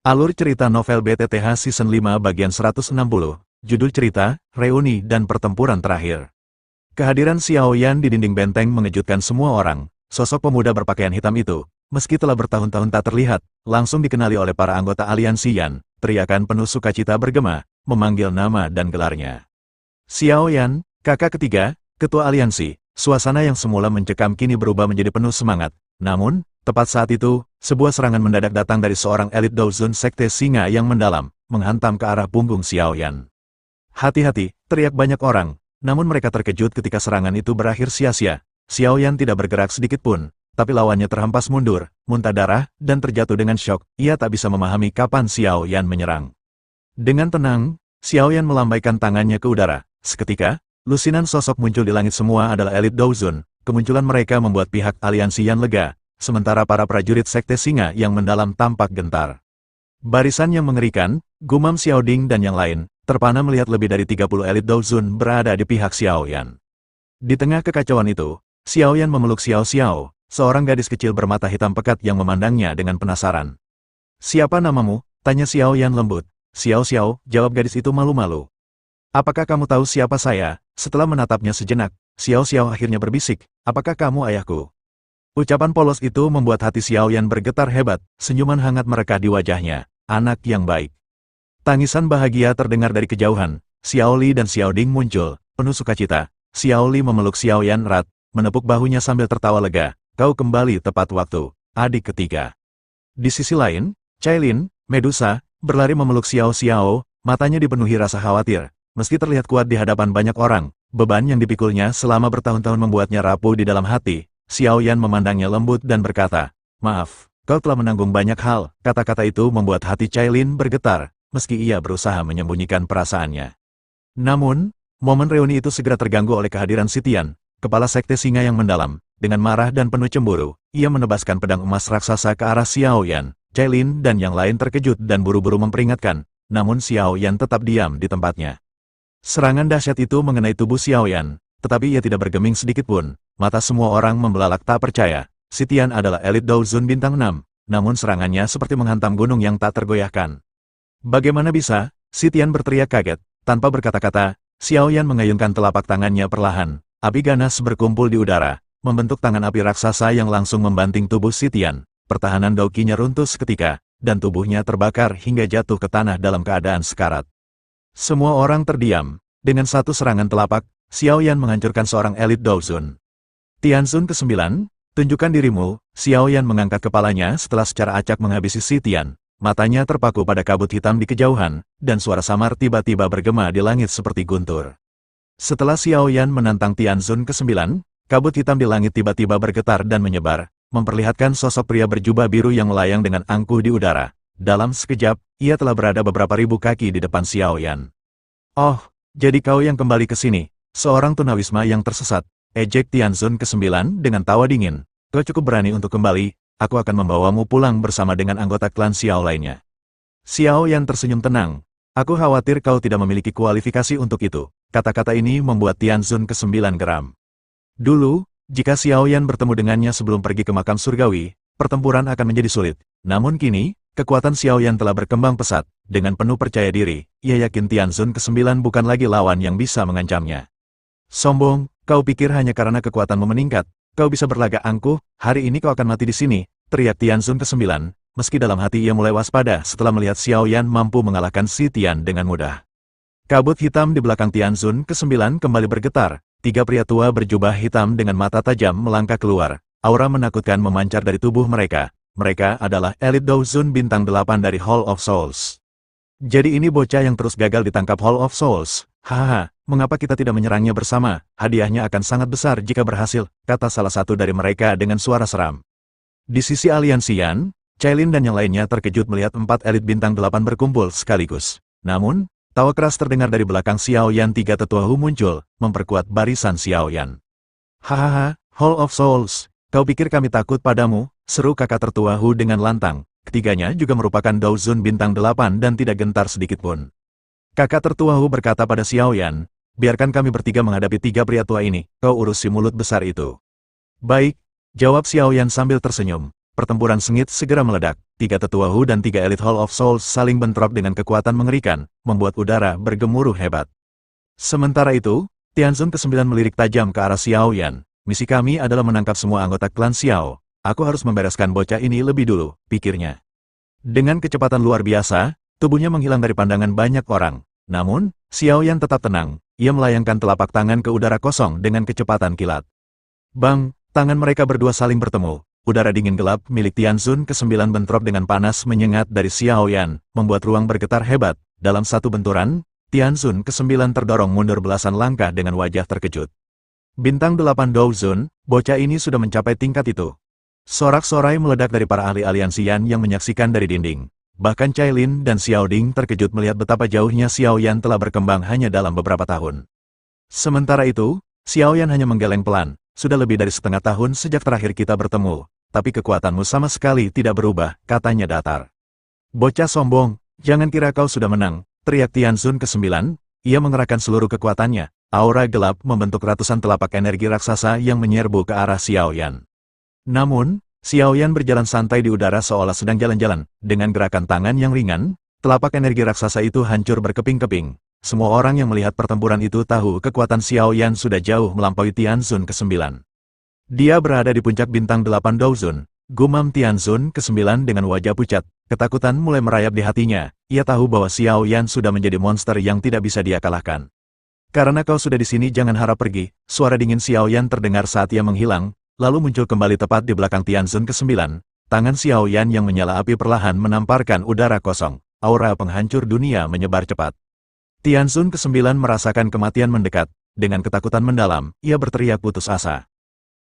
Alur cerita novel BTTH Season 5 bagian 160, judul cerita, Reuni dan Pertempuran Terakhir. Kehadiran Xiao Yan di dinding benteng mengejutkan semua orang. Sosok pemuda berpakaian hitam itu, meski telah bertahun-tahun tak terlihat, langsung dikenali oleh para anggota aliansi Yan. Teriakan penuh sukacita bergema, memanggil nama dan gelarnya. Xiao Yan, kakak ketiga, ketua aliansi. Suasana yang semula mencekam kini berubah menjadi penuh semangat. Namun, tepat saat itu, sebuah serangan mendadak datang dari seorang elit Daozun Sekte Singa yang mendalam, menghantam ke arah punggung Xiao Yan. Hati-hati, teriak banyak orang, namun mereka terkejut ketika serangan itu berakhir sia-sia. Xiao Yan tidak bergerak sedikit pun, tapi lawannya terhempas mundur, muntah darah, dan terjatuh dengan syok. Ia tak bisa memahami kapan Xiao Yan menyerang. Dengan tenang, Xiao Yan melambaikan tangannya ke udara. Seketika, lusinan sosok muncul di langit. Semua adalah elit Daozun. Kemunculan mereka membuat pihak aliansi Yan lega, sementara para prajurit Sekte Singa yang mendalam tampak gentar. Barisan yang mengerikan, gumam Xiao Ding dan yang lain, terpana melihat lebih dari 30 elit Daozun berada di pihak Xiao Yan. Di tengah kekacauan itu, Xiao Yan memeluk Xiao Xiao, seorang gadis kecil bermata hitam pekat yang memandangnya dengan penasaran. "Siapa namamu?" tanya Xiao Yan lembut. "Xiao Xiao," jawab gadis itu malu-malu. "Apakah kamu tahu siapa saya?" Setelah menatapnya sejenak, Xiao Xiao akhirnya berbisik, "Apakah kamu ayahku?" Ucapan polos itu membuat hati Xiao Yan bergetar hebat, senyuman hangat merekah di wajahnya. Anak yang baik. Tangisan bahagia terdengar dari kejauhan. Xiao Li dan Xiao Ding muncul, penuh sukacita. Xiao Li memeluk Xiao Yan erat, menepuk bahunya sambil tertawa lega. "Kau kembali tepat waktu, adik ketiga." Di sisi lain, Cailin, Medusa, berlari memeluk Xiao Xiao, matanya dipenuhi rasa khawatir. Meski terlihat kuat di hadapan banyak orang, beban yang dipikulnya selama bertahun-tahun membuatnya rapuh di dalam hati. Xiao Yan memandangnya lembut dan berkata, "Maaf, kau telah menanggung banyak hal." Kata-kata itu membuat hati Cailin bergetar, meski ia berusaha menyembunyikan perasaannya. Namun, momen reuni itu segera terganggu oleh kehadiran Sitian, kepala Sekte Singa yang mendalam. Dengan marah dan penuh cemburu, ia menebaskan pedang emas raksasa ke arah Xiao Yan. Cailin dan yang lain terkejut dan buru-buru memperingatkan, namun Xiao Yan tetap diam di tempatnya. Serangan dahsyat itu mengenai tubuh Xiao Yan, tetapi ia tidak bergeming sedikit pun. Mata semua orang membelalak tak percaya. Sitian adalah elit Daozun bintang 6, namun serangannya seperti menghantam gunung yang tak tergoyahkan. "Bagaimana bisa?" Sitian berteriak kaget. Tanpa berkata-kata, Xiao Yan mengayunkan telapak tangannya perlahan. Api ganas berkumpul di udara, membentuk tangan api raksasa yang langsung membanting tubuh Sitian. Pertahanan Daoqinya runtuh seketika, dan tubuhnya terbakar hingga jatuh ke tanah dalam keadaan sekarat. Semua orang terdiam. Dengan satu serangan telapak, Xiao Yan menghancurkan seorang elit Daozun. "Tianzun ke-9, tunjukkan dirimu." Xiao Yan mengangkat kepalanya setelah secara acak menghabisi Sitian. Matanya terpaku pada kabut hitam di kejauhan, dan suara samar tiba-tiba bergema di langit seperti guntur. Setelah Xiao Yan menantang Tianzun ke-9, kabut hitam di langit tiba-tiba bergetar dan menyebar, memperlihatkan sosok pria berjubah biru yang melayang dengan angkuh di udara. Dalam sekejap, ia telah berada beberapa ribu kaki di depan Xiao Yan. "Oh, jadi kau yang kembali ke sini, seorang tunawisma yang tersesat," ejek Tianzun ke-9 dengan tawa dingin. "Kau cukup berani untuk kembali, aku akan membawamu pulang bersama dengan anggota klan Xiao lainnya." Xiao Yan tersenyum tenang. "Aku khawatir kau tidak memiliki kualifikasi untuk itu." Kata-kata ini membuat Tianzun ke-9 geram. Dulu, jika Xiao Yan bertemu dengannya sebelum pergi ke makam surgawi, pertempuran akan menjadi sulit. Namun kini, kekuatan Xiao Yan telah berkembang pesat. Dengan penuh percaya diri, ia yakin Tianzun ke-9 bukan lagi lawan yang bisa mengancamnya. "Sombong, kau pikir hanya karena kekuatanmu meningkat, kau bisa berlagak angkuh, hari ini kau akan mati di sini," teriak Tianzun ke-9, meski dalam hati ia mulai waspada setelah melihat Xiao Yan mampu mengalahkan Sitian dengan mudah. Kabut hitam di belakang Tianzun ke-9 kembali bergetar. Tiga pria tua berjubah hitam dengan mata tajam melangkah keluar. Aura menakutkan memancar dari tubuh mereka. Mereka adalah elit Daozun bintang 8 dari Hall of Souls. "Jadi ini bocah yang terus gagal ditangkap Hall of Souls. Hahaha, mengapa kita tidak menyerangnya bersama? Hadiahnya akan sangat besar jika berhasil," kata salah satu dari mereka dengan suara seram. Di sisi aliansi Yan, Cailin dan yang lainnya terkejut melihat 4 elit bintang 8 berkumpul sekaligus. Namun, tawa keras terdengar dari belakang Xiao Yan. 3 tetua Hu muncul, memperkuat barisan Xiao Yan. "Hahaha, Hall of Souls, kau pikir kami takut padamu?" seru kakak tertua Hu dengan lantang. Ketiganya juga merupakan Daozun bintang 8 dan tidak gentar sedikit pun. Kakak tertua Hu berkata pada Xiao Yan, "Biarkan kami bertiga menghadapi 3 pria tua ini, kau urus si mulut besar itu." "Baik," jawab Xiao Yan sambil tersenyum. pertempuran sengit segera meledak. 3 tetua Hu dan 3 elit Hall of Souls saling bentrok dengan kekuatan mengerikan, membuat udara bergemuruh hebat. Sementara itu, Tianzun ke-9 melirik tajam ke arah Xiao Yan. Misi kami adalah menangkap semua anggota klan Xiao. Aku harus membereskan bocah ini lebih dulu, pikirnya. Dengan kecepatan luar biasa, tubuhnya menghilang dari pandangan banyak orang. Namun, Xiao Yan tetap tenang. Ia melayangkan telapak tangan ke udara kosong dengan kecepatan kilat. Bang, tangan mereka berdua saling bertemu. Udara dingin gelap milik Tianzun ke-9 bentrok dengan panas menyengat dari Xiao Yan, membuat ruang bergetar hebat. Dalam satu benturan, Tianzun ke-9 terdorong mundur belasan langkah dengan wajah terkejut. Bintang 8 Douzun, bocah ini sudah mencapai tingkat itu. Sorak-sorai meledak dari para ahli aliansi Yan yang menyaksikan dari dinding. Bahkan Cai Lin dan Xiao Ding terkejut melihat betapa jauhnya Xiao Yan telah berkembang hanya dalam beberapa tahun. Sementara itu, Xiao Yan hanya menggeleng pelan. Sudah lebih dari setengah tahun sejak terakhir kita bertemu. Tapi kekuatanmu sama sekali tidak berubah, katanya datar. Bocah sombong, jangan kira kau sudah menang, teriak Tianzun ke-9. Ia mengerahkan seluruh kekuatannya. Aura gelap membentuk ratusan telapak energi raksasa yang menyerbu ke arah Xiao Yan. Namun, Xiao Yan berjalan santai di udara seolah sedang jalan-jalan. Dengan gerakan tangan yang ringan, telapak energi raksasa itu hancur berkeping-keping. Semua orang yang melihat pertempuran itu tahu kekuatan Xiao Yan sudah jauh melampaui Tianzun ke-9. Dia berada di puncak bintang 8 Douzun. Gumam Tianzun ke-9 dengan wajah pucat. Ketakutan mulai merayap di hatinya. Ia tahu bahwa Xiao Yan sudah menjadi monster yang tidak bisa dia kalahkan. Karena kau sudah di sini jangan harap pergi. Suara dingin Xiao Yan terdengar saat ia menghilang, lalu muncul kembali tepat di belakang Tianzun ke-9. Tangan Xiao Yan yang menyala api perlahan menamparkan udara kosong. Aura penghancur dunia menyebar cepat. Tianzun ke-9 merasakan kematian mendekat. Dengan ketakutan mendalam, ia berteriak putus asa.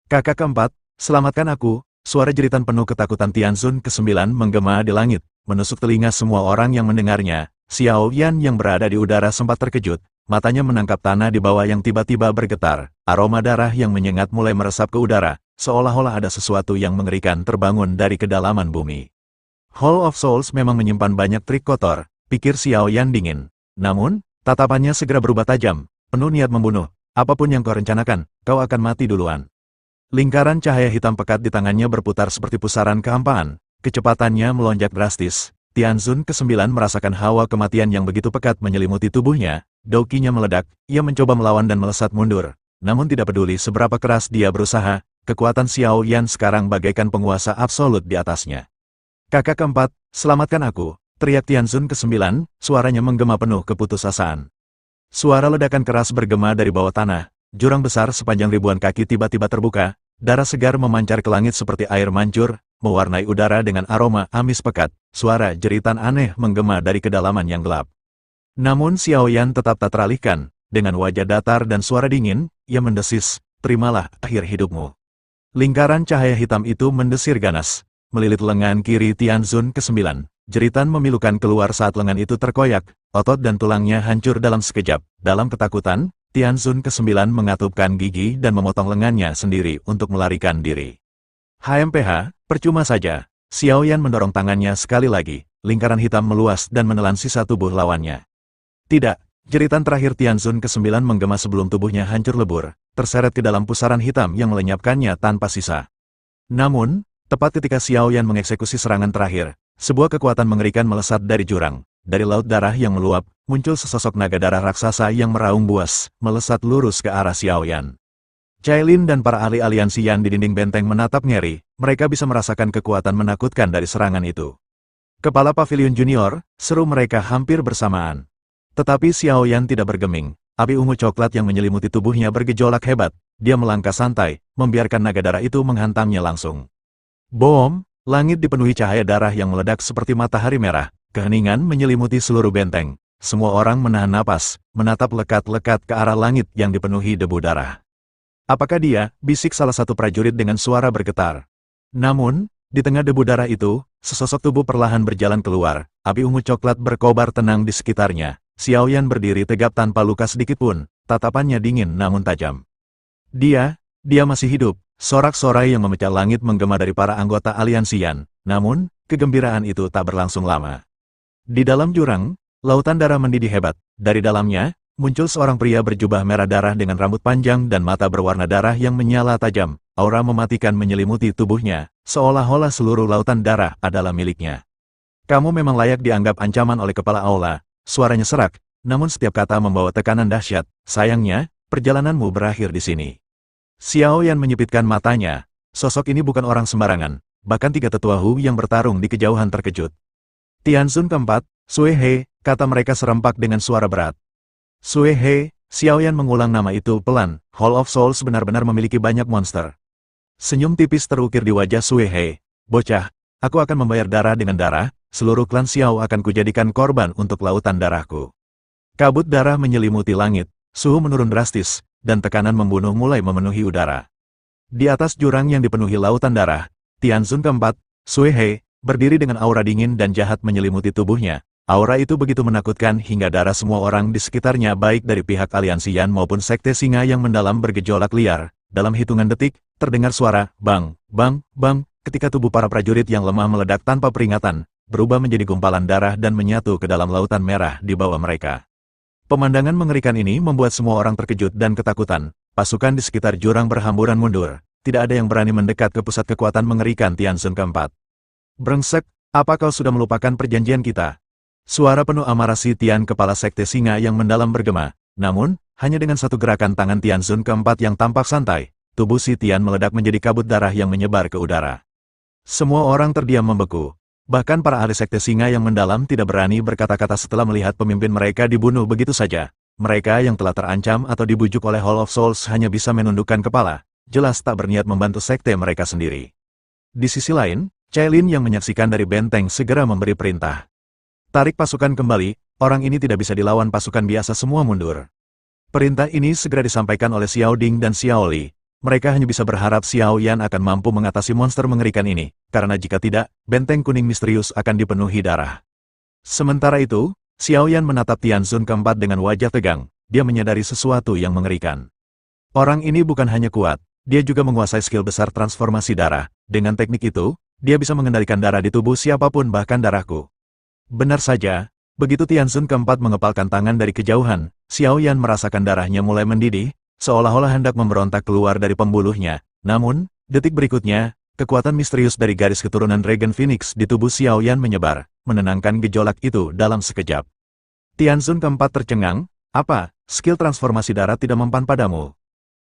Kakak keempat, selamatkan aku. Suara jeritan penuh ketakutan Tianzun ke-9 menggema di langit, menusuk telinga semua orang yang mendengarnya. Xiao Yan yang berada di udara sempat terkejut, matanya menangkap tanah di bawah yang tiba-tiba bergetar. Aroma darah yang menyengat mulai meresap ke udara, seolah-olah ada sesuatu yang mengerikan terbangun dari kedalaman bumi. Hall of Souls memang menyimpan banyak trik kotor, pikir Xiao Yan dingin. Namun, tatapannya segera berubah tajam, penuh niat membunuh. Apapun yang kau rencanakan, kau akan mati duluan. Lingkaran cahaya hitam pekat di tangannya berputar seperti pusaran kehampaan. Kecepatannya melonjak drastis. Tianzun ke-9 merasakan hawa kematian yang begitu pekat menyelimuti tubuhnya. Doukinya meledak, ia mencoba melawan dan melesat mundur. Namun tidak peduli seberapa keras dia berusaha, kekuatan Xiao Yan sekarang bagaikan penguasa absolut di atasnya. Kakak keempat, selamatkan aku, teriak Tianzun ke-9, suaranya menggema penuh keputusasaan. Suara ledakan keras bergema dari bawah tanah. Jurang besar sepanjang ribuan kaki tiba-tiba terbuka, darah segar memancar ke langit seperti air mancur, mewarnai udara dengan aroma amis pekat. Suara jeritan aneh menggema dari kedalaman yang gelap. Namun Xiao Yan tetap tak teralihkan. Dengan wajah datar dan suara dingin, ia mendesis, terimalah akhir hidupmu. Lingkaran cahaya hitam itu mendesir ganas, melilit lengan kiri Tianzun ke-9. Jeritan memilukan keluar saat lengan itu terkoyak, otot dan tulangnya hancur dalam sekejap. Dalam ketakutan, Tianzun ke-9 mengatupkan gigi dan memotong lengannya sendiri untuk melarikan diri. HMPH, percuma saja. Xiao Yan mendorong tangannya sekali lagi, lingkaran hitam meluas dan menelan sisa tubuh lawannya. Tidak, jeritan terakhir Tianzun ke-9 menggema sebelum tubuhnya hancur lebur, terseret ke dalam pusaran hitam yang melenyapkannya tanpa sisa. Namun, tepat ketika Xiao Yan mengeksekusi serangan terakhir, sebuah kekuatan mengerikan melesat dari jurang. Dari laut darah yang meluap, muncul sesosok naga darah raksasa yang meraung buas, melesat lurus ke arah Xiao Yan. Cai Lin dan para ahli aliansi Yan di dinding benteng menatap ngeri, mereka bisa merasakan kekuatan menakutkan dari serangan itu. Kepala Pavilion Junior, seru mereka hampir bersamaan. Tetapi Xiao Yan tidak bergeming, api ungu coklat yang menyelimuti tubuhnya bergejolak hebat, dia melangkah santai, membiarkan naga darah itu menghantamnya langsung. Bom, langit dipenuhi cahaya darah yang meledak seperti matahari merah. Keheningan menyelimuti seluruh benteng. Semua orang menahan napas, menatap lekat-lekat ke arah langit yang dipenuhi debu darah. Apakah dia? Bisik salah satu prajurit dengan suara bergetar. Namun, di tengah debu darah itu, sesosok tubuh perlahan berjalan keluar. Api ungu coklat berkobar tenang di sekitarnya. Xiao Yan berdiri tegap tanpa luka sedikit pun, tatapannya dingin namun tajam. Dia masih hidup. Sorak-sorai yang memecah langit menggema dari para anggota aliansi Yan. Namun, kegembiraan itu tak berlangsung lama. Di dalam jurang, lautan darah mendidih hebat. Dari dalamnya, muncul seorang pria berjubah merah darah dengan rambut panjang dan mata berwarna darah yang menyala tajam. Aura mematikan menyelimuti tubuhnya. seolah-olah seluruh lautan darah adalah miliknya. Kamu memang layak dianggap ancaman oleh kepala aula, suaranya serak, namun setiap kata membawa tekanan dahsyat. Sayangnya, perjalananmu berakhir di sini. Xiao Yan menyipitkan matanya, sosok ini bukan orang sembarangan, bahkan tiga tetua Hu yang bertarung di kejauhan terkejut. Tianzun keempat, Sui He, kata mereka serempak dengan suara berat. Sui He, Xiao Yan mengulang nama itu pelan, Hall of Souls benar-benar memiliki banyak monster. Senyum tipis terukir di wajah Sui He. Bocah, aku akan membayar darah dengan darah, seluruh klan Xiao akan kujadikan korban untuk lautan darahku. Kabut darah menyelimuti langit, suhu menurun drastis, dan tekanan membunuh mulai memenuhi udara. Di atas jurang yang dipenuhi lautan darah, Tianzun keempat, Sui He, berdiri dengan aura dingin dan jahat menyelimuti tubuhnya. Aura itu begitu menakutkan hingga darah semua orang di sekitarnya baik dari pihak aliansi Yan maupun sekte singa yang mendalam bergejolak liar. Dalam hitungan detik, terdengar suara, bang, bang, bang, ketika tubuh para prajurit yang lemah meledak tanpa peringatan, berubah menjadi gumpalan darah dan menyatu ke dalam lautan merah di bawah mereka. Pemandangan mengerikan ini membuat semua orang terkejut dan ketakutan. Pasukan di sekitar jurang berhamburan mundur. Tidak ada yang berani mendekat ke pusat kekuatan mengerikan Tianzun keempat. Brengsek, apa kau sudah melupakan perjanjian kita? Suara penuh amarah si Tian kepala sekte singa yang mendalam bergema. Namun, hanya dengan satu gerakan tangan Tianzun keempat yang tampak santai, tubuh si Tian meledak menjadi kabut darah yang menyebar ke udara. Semua orang terdiam membeku. Bahkan para ahli sekte singa yang mendalam tidak berani berkata-kata setelah melihat pemimpin mereka dibunuh begitu saja. Mereka yang telah terancam atau dibujuk oleh Hall of Souls hanya bisa menundukkan kepala, jelas tak berniat membantu sekte mereka sendiri. Di sisi lain, Cailin yang menyaksikan dari benteng segera memberi perintah. Tarik pasukan kembali, orang ini tidak bisa dilawan pasukan biasa, semua mundur. Perintah ini segera disampaikan oleh Xiao Ding dan Xiao Li. Mereka hanya bisa berharap Xiao Yan akan mampu mengatasi monster mengerikan ini, karena jika tidak, benteng kuning misterius akan dipenuhi darah. Sementara itu, Xiao Yan menatap Tianzun keempat dengan wajah tegang, dia menyadari sesuatu yang mengerikan. Orang ini bukan hanya kuat, dia juga menguasai skill besar transformasi darah. Dengan teknik itu, dia bisa mengendalikan darah di tubuh siapapun bahkan darahku. Benar saja, begitu Tianzun keempat mengepalkan tangan dari kejauhan, Xiao Yan merasakan darahnya mulai mendidih, seolah-olah hendak memberontak keluar dari pembuluhnya. Namun, detik berikutnya, kekuatan misterius dari garis keturunan Dragon Phoenix di tubuh Xiao Yan menyebar, menenangkan gejolak itu dalam sekejap. Tianzun keempat tercengang, apa, skill transformasi darah tidak mempan padamu?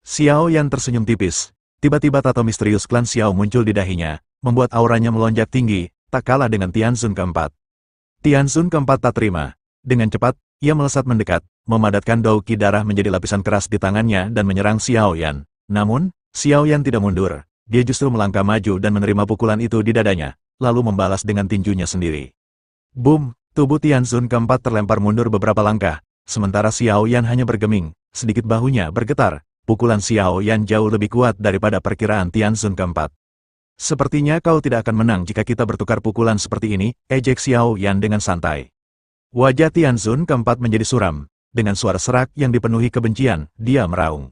Xiao Yan tersenyum tipis. Tiba-tiba tato misterius klan Xiao muncul di dahinya, membuat auranya melonjak tinggi, tak kalah dengan Tianzun keempat. Tianzun keempat tak terima. Dengan cepat, ia melesat mendekat, memadatkan dauki darah menjadi lapisan keras di tangannya dan menyerang Xiao Yan. Namun, Xiao Yan tidak mundur. Dia justru melangkah maju dan menerima pukulan itu di dadanya, lalu membalas dengan tinjunya sendiri. Boom! Tubuh Tianzun keempat terlempar mundur beberapa langkah, sementara Xiao Yan hanya bergeming, sedikit bahunya bergetar. Pukulan Xiao Yan jauh lebih kuat daripada perkiraan Tianzun keempat. Sepertinya kau tidak akan menang jika kita bertukar pukulan seperti ini, ejek Xiao Yan dengan santai. Wajah Tianzun keempat menjadi suram. Dengan suara serak yang dipenuhi kebencian, dia meraung.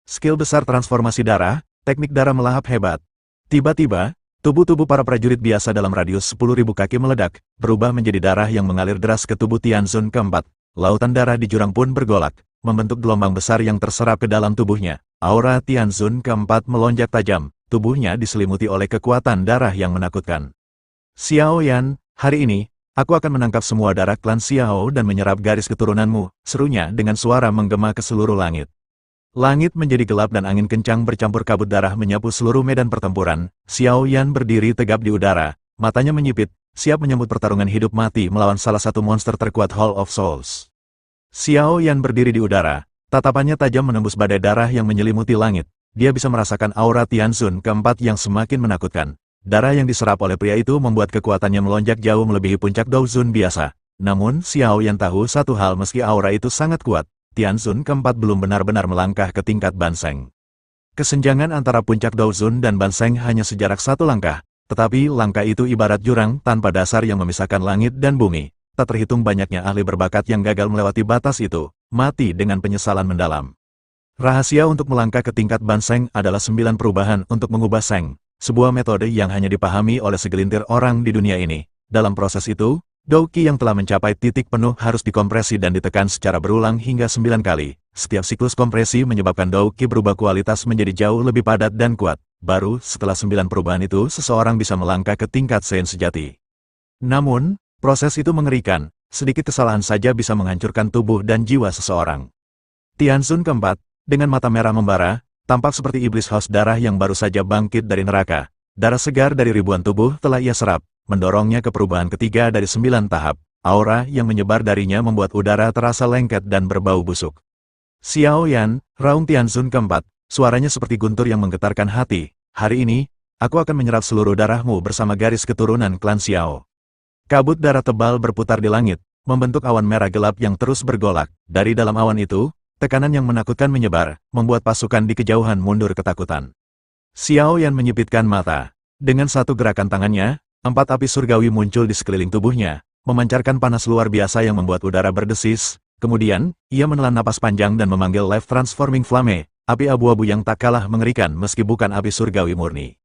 Skill besar transformasi darah, teknik darah melahap hebat. Tiba-tiba, tubuh-tubuh para prajurit biasa dalam radius 10.000 kaki meledak, berubah menjadi darah yang mengalir deras ke tubuh Tianzun keempat. Lautan darah di jurang pun bergolak, membentuk gelombang besar yang terserap ke dalam tubuhnya. Aura Tianzun keempat melonjak tajam, tubuhnya diselimuti oleh kekuatan darah yang menakutkan. Xiao Yan, hari ini, aku akan menangkap semua darah klan Xiao dan menyerap garis keturunanmu, serunya dengan suara menggema ke seluruh langit. Langit menjadi gelap dan angin kencang bercampur kabut darah menyapu seluruh medan pertempuran. Xiao Yan berdiri tegap di udara, matanya menyipit, siap menyambut pertarungan hidup mati melawan salah satu monster terkuat Hall of Souls. Xiao Yan berdiri di udara, tatapannya tajam menembus badai darah yang menyelimuti langit. Dia bisa merasakan aura Tianzun keempat yang semakin menakutkan. Darah yang diserap oleh pria itu membuat kekuatannya melonjak jauh melebihi puncak Daozun biasa. Namun, Xiao Yan tahu satu hal, meski aura itu sangat kuat, Tianzun keempat belum benar-benar melangkah ke tingkat Banseng. Kesenjangan antara puncak Daozun dan Banseng hanya sejarak satu langkah, tetapi langkah itu ibarat jurang tanpa dasar yang memisahkan langit dan bumi. Tak terhitung banyaknya ahli berbakat yang gagal melewati batas itu, mati dengan penyesalan mendalam. Rahasia untuk melangkah ke tingkat Banseng adalah 9 perubahan untuk mengubah Seng, sebuah metode yang hanya dipahami oleh segelintir orang di dunia ini. Dalam proses itu, Douki yang telah mencapai titik penuh harus dikompresi dan ditekan secara berulang hingga 9 kali. Setiap siklus kompresi menyebabkan Douki berubah kualitas menjadi jauh lebih padat dan kuat. Baru setelah 9 perubahan itu seseorang bisa melangkah ke tingkat Saint sejati. Namun, proses itu mengerikan, sedikit kesalahan saja bisa menghancurkan tubuh dan jiwa seseorang. Tianzun keempat, dengan mata merah membara, tampak seperti iblis haus darah yang baru saja bangkit dari neraka. Darah segar dari ribuan tubuh telah ia serap, mendorongnya ke perubahan ketiga dari 9 tahap. Aura yang menyebar darinya membuat udara terasa lengket dan berbau busuk. Xiao Yan, raung Tianzun keempat, suaranya seperti guntur yang menggetarkan hati. Hari ini, aku akan menyerap seluruh darahmu bersama garis keturunan klan Xiao. Kabut darah tebal berputar di langit, membentuk awan merah gelap yang terus bergolak. Dari dalam awan itu, tekanan yang menakutkan menyebar, membuat pasukan di kejauhan mundur ketakutan. Xiao Yan menyipitkan mata. Dengan satu gerakan tangannya, 4 api surgawi muncul di sekeliling tubuhnya, memancarkan panas luar biasa yang membuat udara berdesis. Kemudian, ia menelan napas panjang dan memanggil Life Transforming Flame, api abu-abu yang tak kalah mengerikan meski bukan api surgawi murni.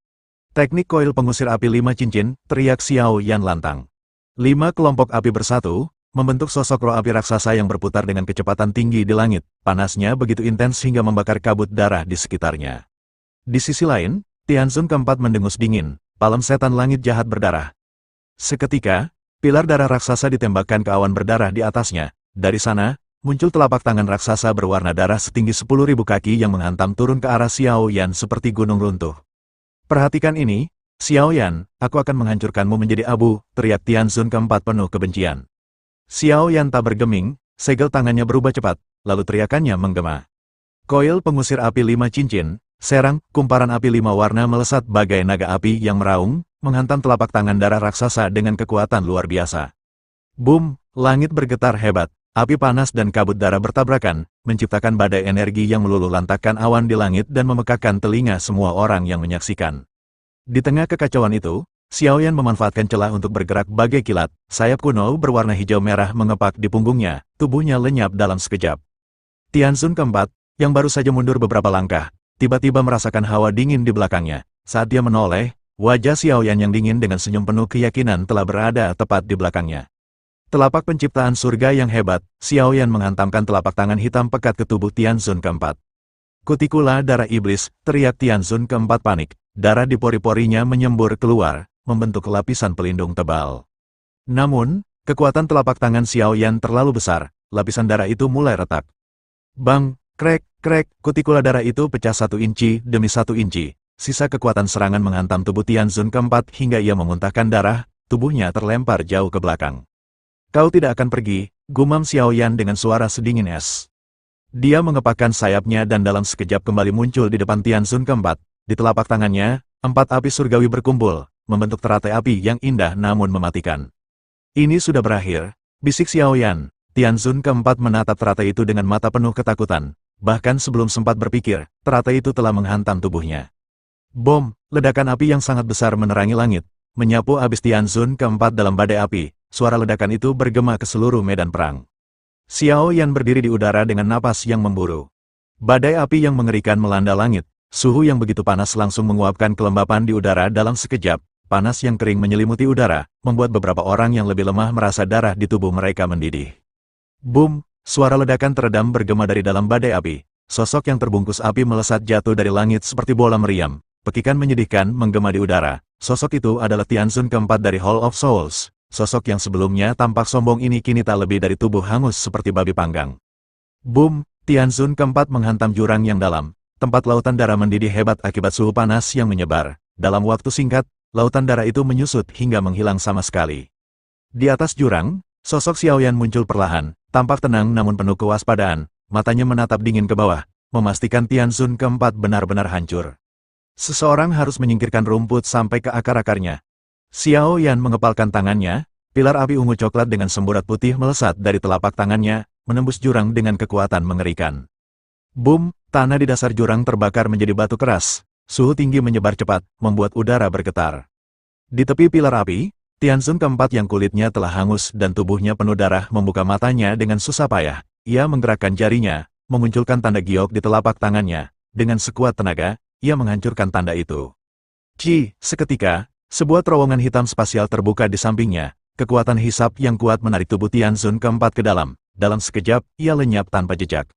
Teknik koil pengusir api 5 cincin, teriak Xiao Yan lantang. 5 kelompok api bersatu, membentuk sosok roh api raksasa yang berputar dengan kecepatan tinggi di langit. Panasnya begitu intens hingga membakar kabut darah di sekitarnya. Di sisi lain, Tianzun keempat mendengus dingin, palem setan langit jahat berdarah. Seketika, pilar darah raksasa ditembakkan ke awan berdarah di atasnya. Dari sana, muncul telapak tangan raksasa berwarna darah setinggi 10.000 kaki yang menghantam turun ke arah Xiao Yan seperti gunung runtuh. Perhatikan ini, Xiao Yan, aku akan menghancurkanmu menjadi abu, teriak Tianzun keempat penuh kebencian. Xiao Yan tak bergeming, segel tangannya berubah cepat, lalu teriakannya menggema. Koil pengusir api 5 cincin, serang, kumparan api 5 warna melesat bagai naga api yang meraung, menghantam telapak tangan darah raksasa dengan kekuatan luar biasa. Boom, langit bergetar hebat. Api panas dan kabut darah bertabrakan, menciptakan badai energi yang meluluh lantakkan awan di langit dan memekakkan telinga semua orang yang menyaksikan. Di tengah kekacauan itu, Xiao Yan memanfaatkan celah untuk bergerak bagai kilat, sayap kuno berwarna hijau merah mengepak di punggungnya, tubuhnya lenyap dalam sekejap. Tianzun keempat, yang baru saja mundur beberapa langkah, tiba-tiba merasakan hawa dingin di belakangnya. Saat dia menoleh, wajah Xiao Yan yang dingin dengan senyum penuh keyakinan telah berada tepat di belakangnya. Telapak penciptaan surga yang hebat, Xiao Yan menghantamkan telapak tangan hitam pekat ke tubuh Tianzun keempat. Kutikula darah iblis, teriak Tianzun keempat panik. Darah di pori-porinya menyembur keluar, membentuk lapisan pelindung tebal. Namun, kekuatan telapak tangan Xiao Yan terlalu besar, lapisan darah itu mulai retak. Bang, krek, krek, kutikula darah itu pecah 1 inci demi 1 inci. Sisa kekuatan serangan menghantam tubuh Tianzun keempat hingga ia memuntahkan darah, tubuhnya terlempar jauh ke belakang. Kau tidak akan pergi, gumam Xiao Yan dengan suara sedingin es. Dia mengepakkan sayapnya dan dalam sekejap kembali muncul di depan Tianzun keempat. Di telapak tangannya, 4 api surgawi berkumpul, membentuk teratai api yang indah namun mematikan. Ini sudah berakhir, bisik Xiao Yan. Tianzun keempat menatap teratai itu dengan mata penuh ketakutan. Bahkan sebelum sempat berpikir, teratai itu telah menghantam tubuhnya. Bom, ledakan api yang sangat besar menerangi langit, menyapu habis Tianzun keempat dalam badai api. Suara ledakan itu bergema ke seluruh medan perang. Xiao Yan berdiri di udara dengan napas yang memburu. Badai api yang mengerikan melanda langit. Suhu yang begitu panas langsung menguapkan kelembapan di udara dalam sekejap. Panas yang kering menyelimuti udara, membuat beberapa orang yang lebih lemah merasa darah di tubuh mereka mendidih. Boom, suara ledakan teredam bergema dari dalam badai api. Sosok yang terbungkus api melesat jatuh dari langit seperti bola meriam. Pekikan menyedihkan menggema di udara. Sosok itu adalah Tianzun keempat dari Hall of Souls. Sosok yang sebelumnya tampak sombong ini kini tak lebih dari tubuh hangus seperti babi panggang. Boom, Tianzun keempat menghantam jurang yang dalam. Tempat lautan darah mendidih hebat akibat suhu panas yang menyebar. Dalam waktu singkat, lautan darah itu menyusut hingga menghilang sama sekali. Di atas jurang, sosok Xiao Yan muncul perlahan, tampak tenang namun penuh kewaspadaan. Matanya menatap dingin ke bawah, memastikan Tianzun keempat benar-benar hancur. Seseorang harus menyingkirkan rumput sampai ke akar-akarnya. Xiao Yan mengepalkan tangannya, pilar api ungu coklat dengan semburat putih melesat dari telapak tangannya, menembus jurang dengan kekuatan mengerikan. Boom, tanah di dasar jurang terbakar menjadi batu keras, suhu tinggi menyebar cepat, membuat udara bergetar. Di tepi pilar api, Tianzun keempat yang kulitnya telah hangus dan tubuhnya penuh darah membuka matanya dengan susah payah. Ia menggerakkan jarinya, memunculkan tanda giok di telapak tangannya. Dengan sekuat tenaga, ia menghancurkan tanda itu. Seketika, sebuah terowongan hitam spasial terbuka di sampingnya. Kekuatan hisap yang kuat menarik tubuh Tianzun keempat ke dalam. Dalam sekejap, ia lenyap tanpa jejak.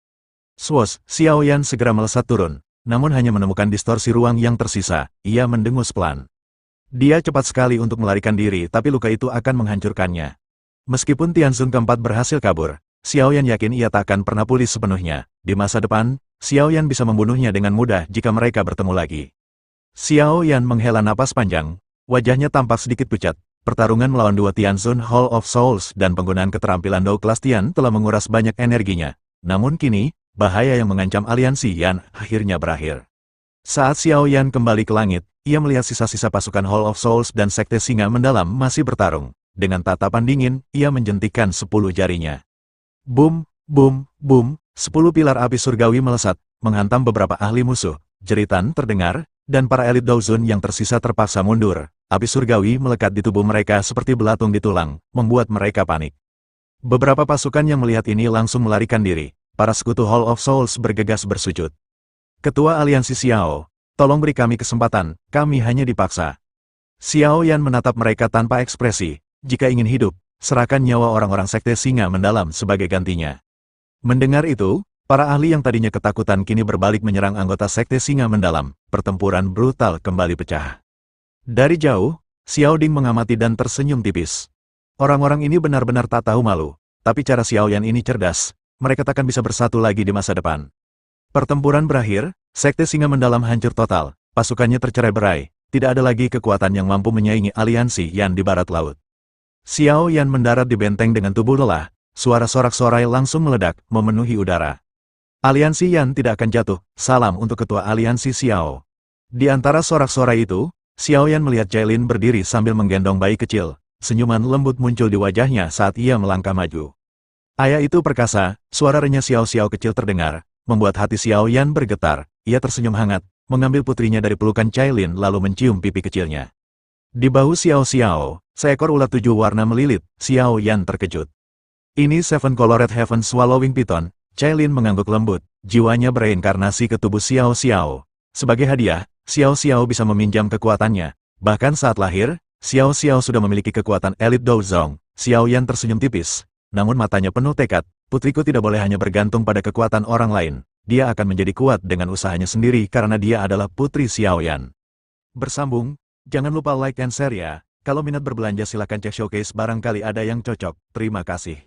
Swoosh, Xiao Yan segera melesat turun. namun hanya menemukan distorsi ruang yang tersisa. Ia mendengus pelan. Dia cepat sekali untuk melarikan diri, tapi luka itu akan menghancurkannya. Meskipun Tianzun keempat berhasil kabur, Xiaoyan yakin ia tak akan pernah pulih sepenuhnya. Di masa depan, Xiaoyan bisa membunuhnya dengan mudah jika mereka bertemu lagi. Xiaoyan menghela napas panjang, wajahnya tampak sedikit pucat. Pertarungan melawan dua Tianzun Hall of Souls dan penggunaan keterampilan Dao kelas Tian telah menguras banyak energinya. Namun kini, bahaya yang mengancam aliansi Yan akhirnya berakhir. Saat Xiaoyan kembali ke langit, ia melihat sisa-sisa pasukan Hall of Souls dan Sekte Singa Mendalam masih bertarung. Dengan tatapan dingin, ia menjentikkan 10 jarinya. Boom, boom, boom, 10 pilar api surgawi melesat, menghantam beberapa ahli musuh. Jeritan terdengar, dan para elit Daozun yang tersisa terpaksa mundur. Api surgawi melekat di tubuh mereka seperti belatung di tulang, membuat mereka panik. Beberapa pasukan yang melihat ini langsung melarikan diri. Para sekutu Hall of Souls bergegas bersujud. Ketua Aliansi Xiao, tolong beri kami kesempatan, kami hanya dipaksa. Xiaoyan menatap mereka tanpa ekspresi. Jika ingin hidup, serahkan nyawa orang-orang Sekte Singa Mendalam sebagai gantinya. Mendengar itu, para ahli yang tadinya ketakutan kini berbalik menyerang anggota Sekte Singa Mendalam. Pertempuran brutal kembali pecah. Dari jauh, Xiao Ding mengamati dan tersenyum tipis. Orang-orang ini benar-benar tak tahu malu, tapi cara Xiaoyan ini cerdas. Mereka takkan bisa bersatu lagi di masa depan. Pertempuran berakhir, Sekte Singa Mendalam hancur total, pasukannya tercerai-berai, tidak ada lagi kekuatan yang mampu menyaingi aliansi Yan di barat laut. Xiaoyan mendarat di benteng dengan tubuh lelah, suara sorak-sorai langsung meledak, memenuhi udara. Aliansi Yan tidak akan jatuh, salam untuk ketua aliansi Xiao. Di antara sorak-sorai itu, Xiaoyan melihat Jailin berdiri sambil menggendong bayi kecil. Senyuman lembut muncul di wajahnya saat ia melangkah maju. Ayah itu perkasa, suara renyah Xiao-Xiao kecil terdengar, membuat hati Xiaoyan bergetar. Ia tersenyum hangat, mengambil putrinya dari pelukan Jailin lalu mencium pipi kecilnya. Di bahu Xiao-Xiao, seekor ulat 7 warna melilit. Xiaoyan terkejut. Ini Seven Colored Heaven Swallowing Python. Jailin mengangguk lembut, jiwanya bereinkarnasi ke tubuh Xiao-Xiao. Sebagai hadiah, Xiao-Xiao bisa meminjam kekuatannya. Bahkan saat lahir, Xiao-Xiao sudah memiliki kekuatan elit Daozong. Xiaoyan tersenyum tipis, namun matanya penuh tekad. Putriku tidak boleh hanya bergantung pada kekuatan orang lain. Dia akan menjadi kuat dengan usahanya sendiri karena dia adalah putri Xiaoyan. Bersambung, jangan lupa like dan share ya. Kalau minat berbelanja silakan cek showcase barangkali ada yang cocok. Terima kasih.